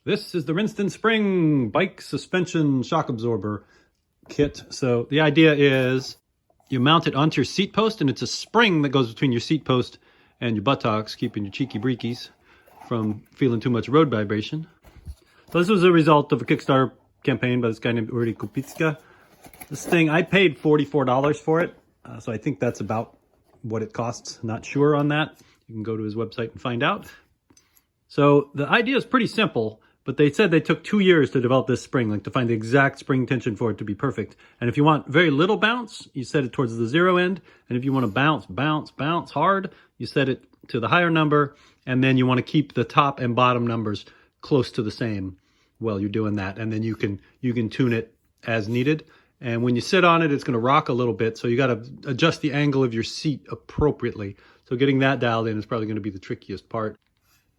This is the Rinsten Spring bike suspension shock absorber kit. So the idea is you mount it onto your seat post, and it's a spring that goes between your seat post and your buttocks, keeping your cheeky breekies from feeling too much road vibration. So this was a result of a Kickstarter campaign by this guy named Uri Kupitska. This thing, I paid $44 for it. So I think that's about what it costs. Not sure on that. You can go to his website and find out. So the idea is pretty simple, but they said they took 2 years to develop this spring, like to find the exact spring tension for it to be perfect. And if you want very little bounce, you set it towards the 0 end. And if you want to bounce hard, you set it to the higher number. And then you want to keep the top and bottom numbers close to the same while you're doing that. And then you can tune it as needed. And when you sit on it, it's going to rock a little bit. So you got to adjust the angle of your seat appropriately. So getting that dialed in is probably going to be the trickiest part.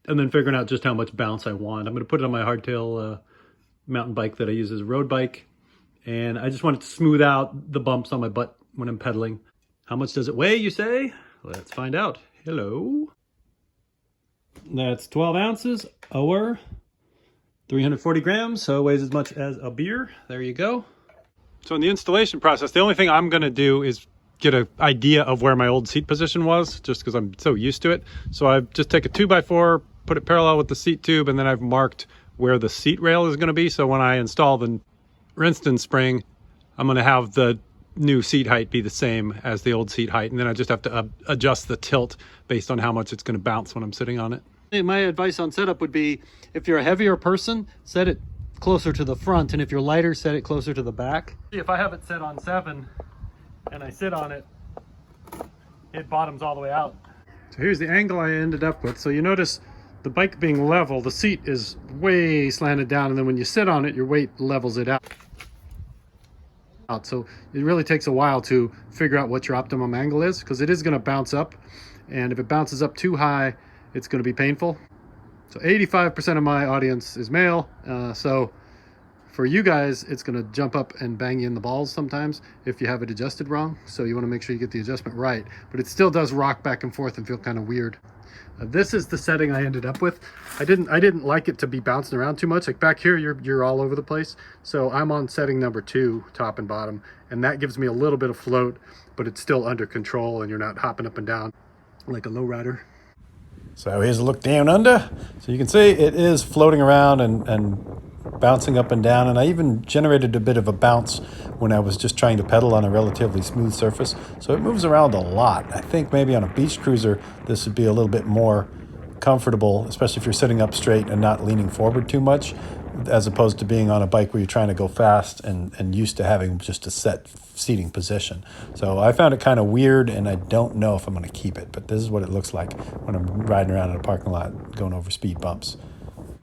And then figuring out just how much bounce I want. I'm going to put it on my hardtail mountain bike that I use as a road bike. And I just want it to smooth out the bumps on my butt when I'm pedaling. How much does it weigh, you say? Let's find out. Hello. That's 12 ounces or 340 grams. So it weighs as much as a beer. There you go. So in the installation process, the only thing I'm going to do is get an idea of where my old seat position was, just because I'm so used to it. So I just take a 2x4, put it parallel with the seat tube, and then I've marked where the seat rail is going to be. So when I install the Rinsten Spring, I'm going to have the new seat height be the same as the old seat height. And then I just have to adjust the tilt based on how much it's going to bounce when I'm sitting on it. My advice on setup would be, if you're a heavier person, set it closer to the front. And if you're lighter, set it closer to the back. If I have it set on 7 and I sit on it, it bottoms all the way out. So here's the angle I ended up with. So you notice the bike being level, the seat is way slanted down, and then when you sit on it, your weight levels it out. So it really takes a while to figure out what your optimum angle is, because it is going to bounce up, and if it bounces up too high, it's going to be painful. So 85% of my audience is male, so for you guys, it's going to jump up and bang you in the balls sometimes if you have it adjusted wrong. So you want to make sure you get the adjustment right, but it still does rock back and forth and feel kind of weird. This is the setting I ended up with. I didn't like it to be bouncing around too much. Like back here, you're all over the place. So I'm on setting number 2, top and bottom, and that gives me a little bit of float, but it's still under control and you're not hopping up and down like a lowrider. So here's a look down under. So you can see it is floating around and bouncing up and down, and I even generated a bit of a bounce when I was just trying to pedal on a relatively smooth surface. So it moves around a lot. I think maybe on a beach cruiser this would be a little bit more comfortable, especially if you're sitting up straight and not leaning forward too much, as opposed to being on a bike where you're trying to go fast and used to having just a set seating position. So I found it kind of weird, and I don't know if I'm going to keep it, but this is what it looks like when I'm riding around in a parking lot going over speed bumps.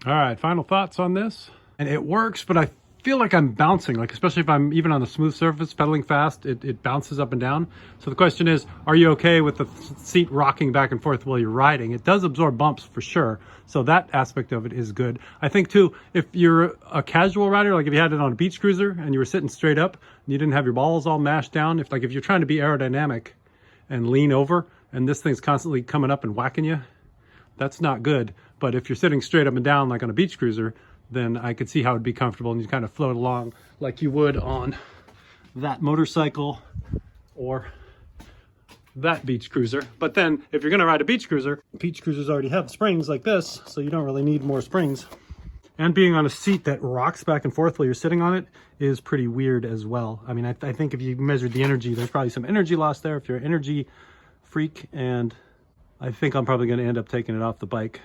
All right, final thoughts on this. And it works, but I feel like I'm bouncing, like especially if I'm even on a smooth surface, pedaling fast, it bounces up and down. So the question is, are you okay with the seat rocking back and forth while you're riding? It does absorb bumps for sure. So that aspect of it is good. I think too, if you're a casual rider, like if you had it on a beach cruiser and you were sitting straight up and you didn't have your balls all mashed down, if you're trying to be aerodynamic and lean over and this thing's constantly coming up and whacking you, that's not good. But if you're sitting straight up and down like on a beach cruiser, then I could see how it'd be comfortable and you kind of float along like you would on that motorcycle or that beach cruiser. But then if you're going to ride a beach cruisers already have springs like this, so you don't really need more springs. And being on a seat that rocks back and forth while you're sitting on it is pretty weird as well. I mean, I think if you measured the energy, there's probably some energy loss there if you're an energy freak, and I think I'm probably going to end up taking it off the bike.